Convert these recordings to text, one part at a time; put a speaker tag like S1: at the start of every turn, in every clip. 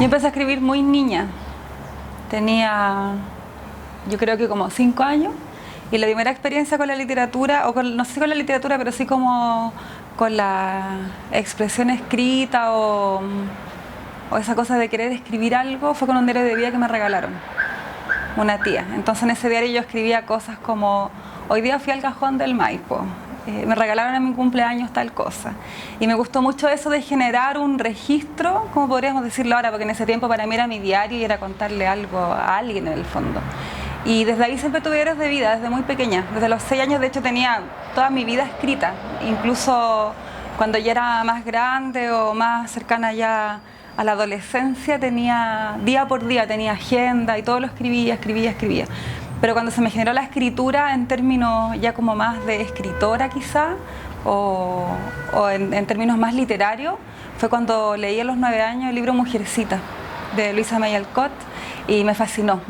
S1: Yo empecé a escribir muy niña. Tenía, yo creo que como 5 años. Y la primera experiencia con la literatura, no sé si con la literatura, pero sí como con la expresión escrita o esa cosa de querer escribir algo, fue con un diario de vida que me regalaron una tía. Entonces en ese diario yo escribía cosas como: hoy día fui al cajón del Maipo, me regalaron en mi cumpleaños tal cosa. Y me gustó mucho eso de generar un registro, como podríamos decirlo ahora, porque en ese tiempo para mí era mi diario y era contarle algo a alguien en el fondo. Y desde ahí siempre tuve diarios de vida, desde muy pequeña. Desde los 6 años, de hecho, tenía toda mi vida escrita. Incluso cuando ya era más grande o más cercana ya a la adolescencia, tenía día por día, tenía agenda y todo lo escribía. Pero cuando se me generó la escritura en términos ya como más de escritora quizá, o en términos más literarios, fue cuando leí a los 9 años el libro Mujercita, de Luisa May Alcott. Y me fascinó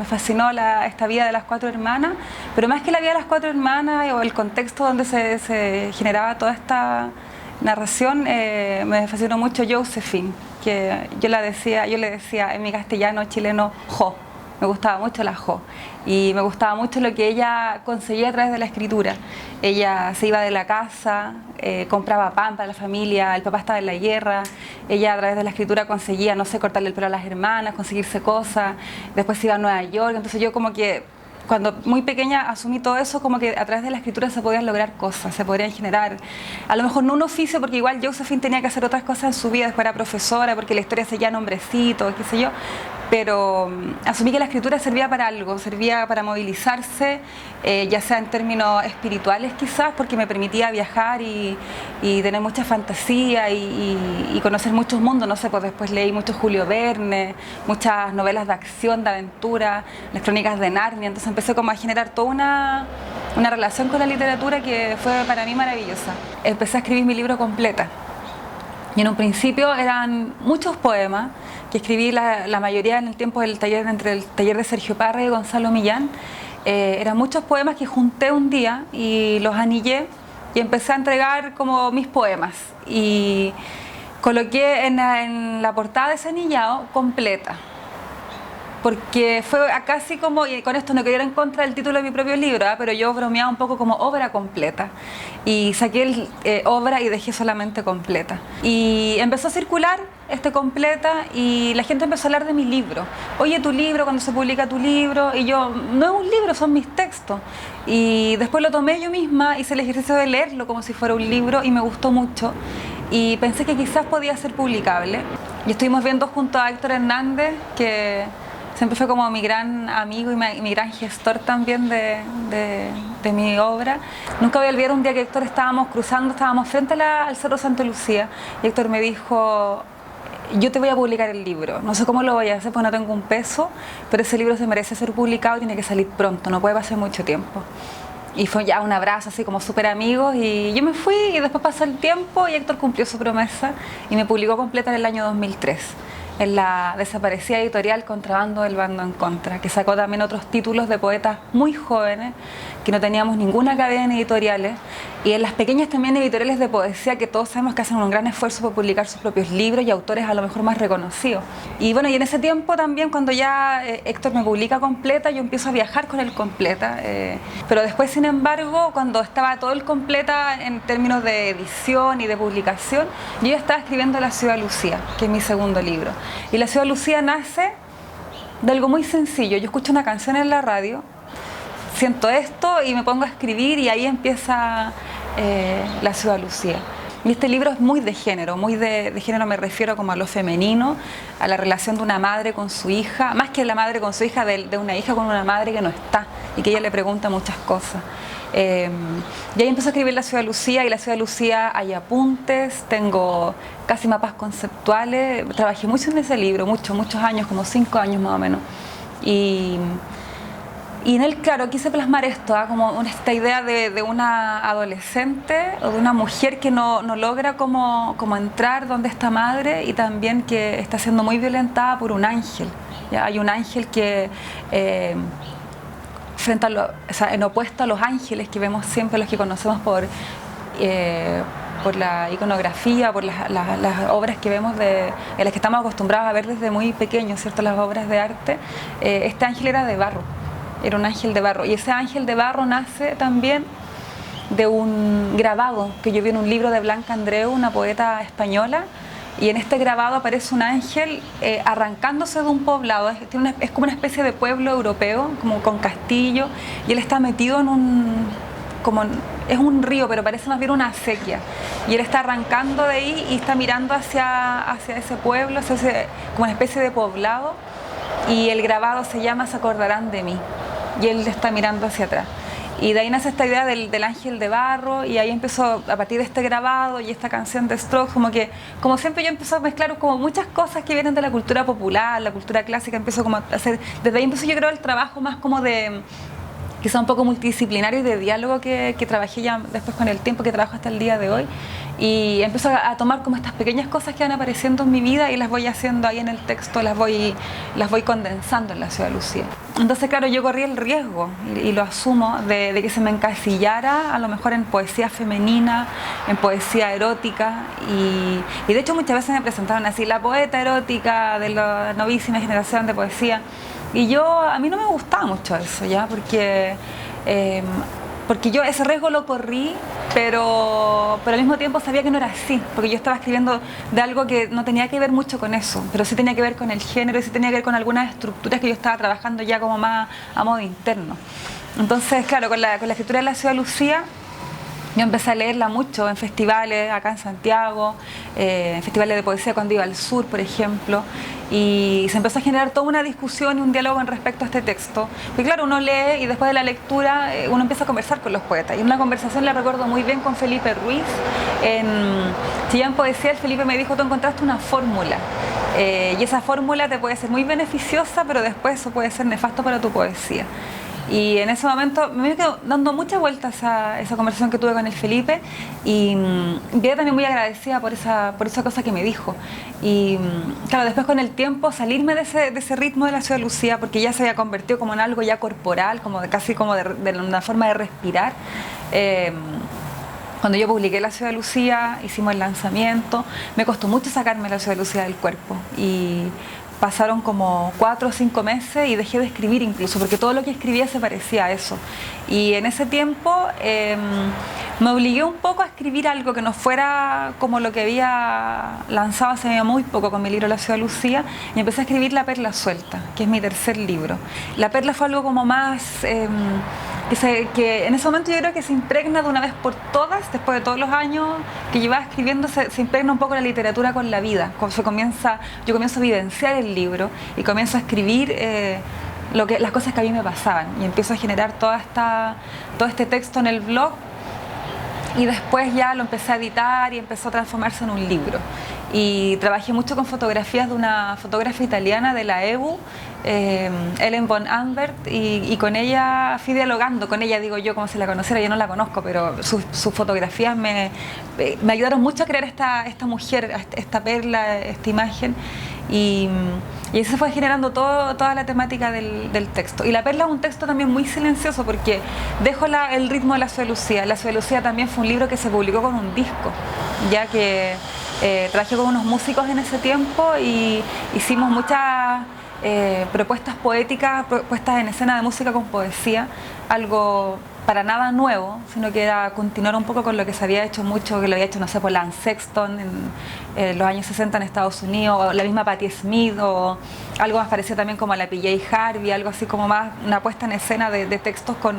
S1: esta vida de las 4 hermanas, pero más que la vida de las 4 hermanas o el contexto donde se generaba toda esta narración, me fascinó mucho Josephine, que yo le decía en mi castellano chileno Jo. Me gustaba mucho la Jo y me gustaba mucho lo que ella conseguía a través de la escritura. Ella se iba de la casa, compraba pan para la familia, el papá estaba en la guerra, ella a través de la escritura conseguía, no sé, cortarle el pelo a las hermanas, conseguirse cosas, después se iba a Nueva York. Entonces yo como que cuando muy pequeña asumí todo eso, como que a través de la escritura se podían lograr cosas, se podrían generar, a lo mejor no un oficio, porque igual Josephine tenía que hacer otras cosas en su vida, después era profesora, porque la historia seguía nombrecitos, qué sé yo, pero asumí que la escritura servía para algo, servía para movilizarse, ya sea en términos espirituales quizás, porque me permitía viajar y tener mucha fantasía y conocer muchos mundos. No sé, pues después leí mucho Julio Verne, muchas novelas de acción, de aventura, las crónicas de Narnia. Entonces empecé como a generar toda una relación con la literatura que fue para mí maravillosa. Empecé a escribir mi libro completa. Y en un principio eran muchos poemas que escribí la mayoría en el tiempo del taller, entre el taller de Sergio Parra y Gonzalo Millán. Eran muchos poemas que junté un día y los anillé y empecé a entregar como mis poemas. Y coloqué en la portada de ese anillado completa. Porque fue casi como, y con esto no quería ir en contra del título de mi propio libro, pero yo bromeaba un poco como obra completa. Y saqué obra y dejé solamente completa. Y empezó a circular completa y la gente empezó a hablar de mi libro. Oye, tu libro, cuando se publica tu libro. Y yo, no es un libro, son mis textos. Y después lo tomé yo misma, hice el ejercicio de leerlo como si fuera un libro y me gustó mucho. Y pensé que quizás podía ser publicable. Y estuvimos viendo junto a Héctor Hernández, que siempre fue como mi gran amigo y mi gran gestor también de mi obra. Nunca voy a olvidar un día que Héctor estábamos frente al Cerro Santa Lucía y Héctor me dijo: yo te voy a publicar el libro, no sé cómo lo voy a hacer porque no tengo un peso, pero ese libro se merece ser publicado y tiene que salir pronto, no puede pasar mucho tiempo. Y fue ya un abrazo así como súper amigos y yo me fui y después pasó el tiempo y Héctor cumplió su promesa y me publicó completa en el año 2003. En la desaparecida editorial Contrabando del Bando en Contra, que sacó también otros títulos de poetas muy jóvenes, que no teníamos ninguna cadena en editoriales, y en las pequeñas también editoriales de poesía que todos sabemos que hacen un gran esfuerzo por publicar sus propios libros y autores a lo mejor más reconocidos. Y bueno, y en ese tiempo también cuando ya Héctor me publica completa, yo empiezo a viajar con el completa, pero después sin embargo, cuando estaba todo el completa en términos de edición y de publicación, yo ya estaba escribiendo La Ciudad Lucía, que es mi segundo libro. Y La Ciudad Lucía nace de algo muy sencillo. Yo escucho una canción en la radio, siento esto y me pongo a escribir y ahí empieza La Ciudad Lucía. Y este libro es muy de género, me refiero como a lo femenino, a la relación de una madre con su hija, más que la madre con su hija, de una hija con una madre que no está y que ella le pregunta muchas cosas. Y ahí empecé a escribir La Ciudad Lucía, y La Ciudad Lucía hay apuntes, tengo casi mapas conceptuales, trabajé mucho en ese libro, muchos años, como 5 años más o menos. Y en él, claro, quise plasmar esto, como esta idea de una adolescente o de una mujer que no logra como entrar donde está madre y también que está siendo muy violentada por un ángel. ¿Ya? Hay un ángel que... en opuesto a los ángeles que vemos siempre, los que conocemos por por la iconografía, por las obras que vemos, en las que estamos acostumbrados a ver desde muy pequeños, ¿cierto? Las obras de arte. Este ángel era de barro, era un ángel de barro, y ese ángel de barro nace también de un grabado que yo vi en un libro de Blanca Andreu, una poeta española, y en este grabado aparece un ángel arrancándose de un poblado. Es como una especie de pueblo europeo, como con castillo, y él está metido en es un río, pero parece más bien una acequia, y él está arrancando de ahí y está mirando hacia ese pueblo, como una especie de poblado, y el grabado se llama "Se acordarán de mí", y él está mirando hacia atrás. Y de ahí nace esta idea del ángel de barro, y ahí empezó, a partir de este grabado y esta canción de Strokes, como siempre yo empecé a mezclar como muchas cosas que vienen de la cultura popular, la cultura clásica, empezó como a hacer, desde ahí empezó yo creo el trabajo más como de, quizá un poco multidisciplinario y de diálogo que trabajé ya después con el tiempo, que trabajo hasta el día de hoy. Y empiezo a tomar como estas pequeñas cosas que van apareciendo en mi vida y las voy haciendo ahí en el texto, las voy condensando en La Ciudad de Lucía. Entonces, claro, yo corrí el riesgo, y lo asumo, de que se me encasillara a lo mejor en poesía femenina, en poesía erótica, y de hecho muchas veces me presentaron así, la poeta erótica de la novísima generación de poesía, y a mí no me gustaba mucho eso, ¿ya? Porque yo ese riesgo lo corrí, pero al mismo tiempo sabía que no era así, porque yo estaba escribiendo de algo que no tenía que ver mucho con eso, pero sí tenía que ver con el género, y sí tenía que ver con algunas estructuras que yo estaba trabajando ya como más a modo interno. Entonces, claro, con la escritura de La Ciudad de Lucía, yo empecé a leerla mucho en festivales acá en Santiago, en festivales de poesía cuando iba al sur, por ejemplo, y se empezó a generar toda una discusión y un diálogo en respecto a este texto. Porque claro, uno lee y después de la lectura uno empieza a conversar con los poetas. Y una conversación la recuerdo muy bien con Felipe Ruiz. Si ya en poesía, el Felipe me dijo: tú encontraste una fórmula. Y esa fórmula te puede ser muy beneficiosa, pero después eso puede ser nefasto para tu poesía. Y en ese momento me quedo dando muchas vueltas a esa conversación que tuve con el Felipe, y quedé también muy agradecida por esa cosa que me dijo. Y claro, después con el tiempo salirme de ese ritmo de La Ciudad de Lucía, porque ya se había convertido como en algo ya corporal, casi como de una forma de respirar. Cuando yo publiqué La Ciudad de Lucía, hicimos el lanzamiento, me costó mucho sacarme La Ciudad de Lucía del cuerpo, y pasaron como 4 o 5 meses y dejé de escribir incluso, porque todo lo que escribía se parecía a eso. Y en ese tiempo me obligué un poco a escribir algo que no fuera como lo que había lanzado hace muy poco con mi libro La Ciudad de Lucía, y empecé a escribir La Perla Suelta, que es mi tercer libro. La Perla fue algo como más... que en ese momento yo creo que se impregna de una vez por todas, después de todos los años que llevaba escribiendo, se impregna un poco la literatura con la vida. Yo comienzo a vivenciar el libro y comienzo a escribir las cosas que a mí me pasaban, y empiezo a generar todo este texto en el blog, y después ya lo empecé a editar y empezó a transformarse en un libro. Y trabajé mucho con fotografías de una fotógrafa italiana de la EBU, Ellen von Ambert, y con ella fui dialogando con ella, digo yo, como si la conociera. Yo no la conozco, pero sus fotografías me ayudaron mucho a crear esta mujer, esta perla, esta imagen, y así se fue generando toda la temática del texto. Y La Perla es un texto también muy silencioso, porque dejo el ritmo de La Ciudad de Lucía. La Ciudad de Lucía también fue un libro que se publicó con un disco, ya que trabajé con unos músicos en ese tiempo y hicimos muchas propuestas poéticas, puestas en escena de música con poesía, algo para nada nuevo, sino que era continuar un poco con lo que se había hecho mucho, que lo había hecho, no sé, por Lance Sexton en los años 60 en Estados Unidos, o la misma Patti Smith, o algo más parecido también como a la PJ Harvey, algo así como más una puesta en escena de textos con...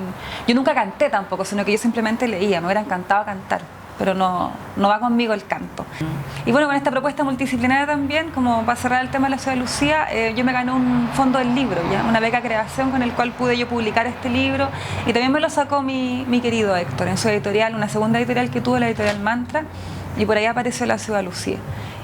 S1: Yo nunca canté tampoco, sino que yo simplemente leía, me hubiera encantado cantar, pero no va conmigo el canto. Y bueno, con esta propuesta multidisciplinaria también, como para cerrar el tema de La Ciudad de Lucía, yo me gané un fondo del libro, ¿ya? Una beca creación con el cual pude yo publicar este libro, y también me lo sacó mi querido Héctor en su editorial, una segunda editorial que tuvo, la editorial Mantra, y por ahí apareció La Ciudad de Lucía.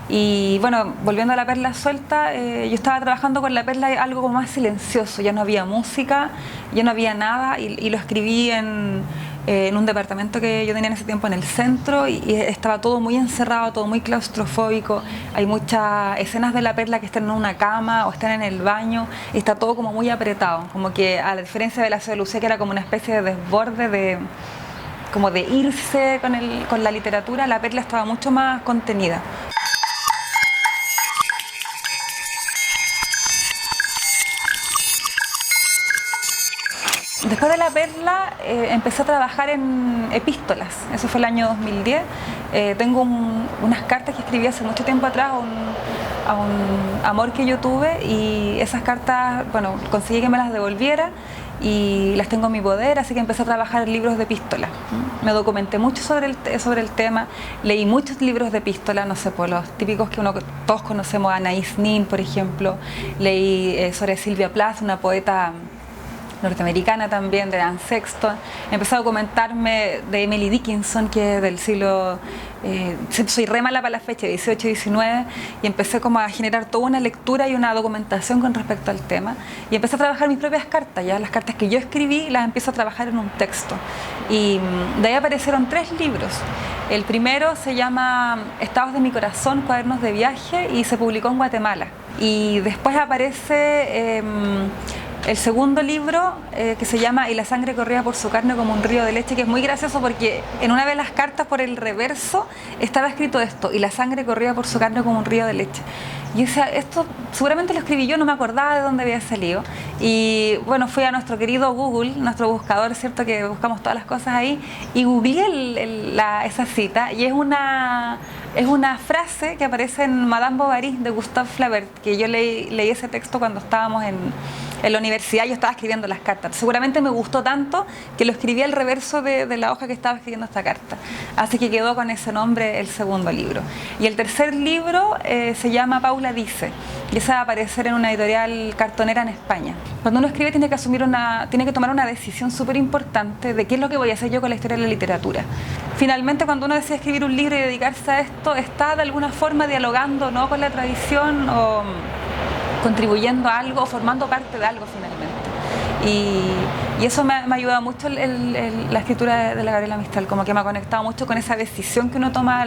S1: Y bueno, volviendo a La Perla Suelta, yo estaba trabajando con La Perla algo como más silencioso, ya no había música, ya no había nada, y lo escribí en un departamento que yo tenía en ese tiempo en el centro, y estaba todo muy encerrado, todo muy claustrofóbico. Hay muchas escenas de La Perla que están en una cama o están en el baño, y está todo como muy apretado, como que a la diferencia de La Ciudad de Lucía, que era como una especie de desborde como de irse con la literatura, La Perla estaba mucho más contenida. Después de La Perla empecé a trabajar en epístolas, eso fue el año 2010. Tengo unas cartas que escribí hace mucho tiempo atrás a un amor que yo tuve, y esas cartas, bueno, conseguí que me las devolviera y las tengo en mi poder, así que empecé a trabajar en libros de epístola. Me documenté mucho sobre el tema, leí muchos libros de epístola, no sé, pues los típicos que todos conocemos, Anaïs Nin, por ejemplo. Leí sobre Sylvia Plath, una poeta norteamericana también, de Anne Sexton. Empecé a documentarme de Emily Dickinson, que es del siglo, soy re mala para la fecha, 18 y 19, y empecé como a generar toda una lectura y una documentación con respecto al tema, y empecé a trabajar mis propias cartas, ya las cartas que yo escribí las empiezo a trabajar en un texto, y de ahí aparecieron 3 libros. El primero se llama Estados de mi corazón, cuadernos de viaje, y se publicó en Guatemala. Y después aparece el segundo libro, que se llama Y la sangre corría por su carne como un río de leche, que es muy gracioso porque en una de las cartas, por el reverso, estaba escrito esto: y la sangre corría por su carne como un río de leche. Y esto seguramente lo escribí yo, no me acordaba de dónde había salido. Y bueno, fui a nuestro querido Google, nuestro buscador, ¿cierto?, que buscamos todas las cosas ahí, y googleé esa cita, y es una frase que aparece en Madame Bovary de Gustave Flaubert, que yo leí ese texto cuando estábamos en la universidad. Yo estaba escribiendo las cartas, seguramente me gustó tanto que lo escribí al reverso de la hoja que estaba escribiendo esta carta, así que quedó con ese nombre el segundo libro. Y el tercer libro se llama Paula dice, y esa va a aparecer en una editorial cartonera en España. Cuando uno escribe tiene que tomar una decisión súper importante de qué es lo que voy a hacer yo con la historia de la literatura. Finalmente, cuando uno decide escribir un libro y dedicarse a esto, está de alguna forma dialogando, ¿no?, con la tradición, o contribuyendo a algo, o formando parte de algo finalmente. Y eso me ha ayudado mucho la escritura de la Gabriela Mistral, como que me ha conectado mucho con esa decisión que uno toma,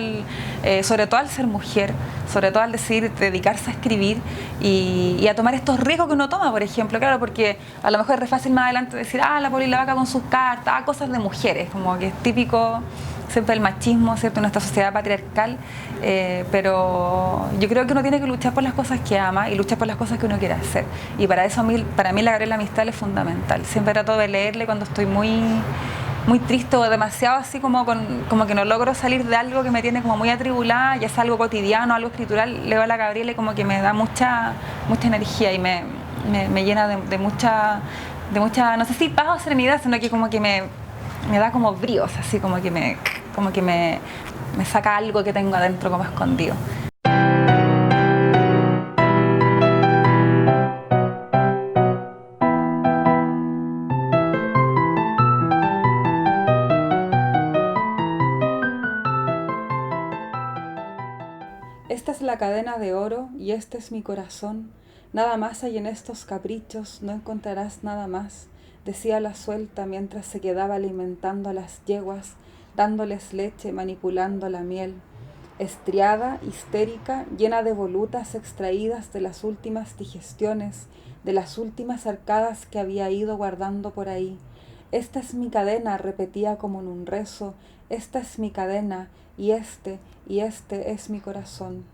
S1: sobre todo al ser mujer, sobre todo al decidir dedicarse a escribir y a tomar estos riesgos que uno toma, por ejemplo, claro, porque a lo mejor es re fácil más adelante decir, la Poli la Vaca con sus cartas, cosas de mujeres, como que es típico siempre el machismo, ¿cierto?, en nuestra sociedad patriarcal, pero yo creo que uno tiene que luchar por las cosas que ama y luchar por las cosas que uno quiere hacer, y para eso para mí la Gabriela Mistral es fundamental. Siempre trato de leerle cuando estoy muy, muy triste o demasiado así como que no logro salir de algo que me tiene como muy atribulada, ya sea algo cotidiano, algo escritural. Leo a la Gabriela y como que me da mucha energía y me llena de mucha, no sé si paz o serenidad, sino que como que me da como bríos, así como que me saca algo que tengo adentro como escondido. Esta es la cadena de oro y este es mi corazón. Nada más hay en estos caprichos, no encontrarás nada más, decía la suelta mientras se quedaba alimentando a las yeguas, dándoles leche, manipulando la miel. Estriada, histérica, llena de volutas extraídas de las últimas digestiones, de las últimas arcadas que había ido guardando por ahí. Esta es mi cadena, repetía como en un rezo, esta es mi cadena, y este es mi corazón.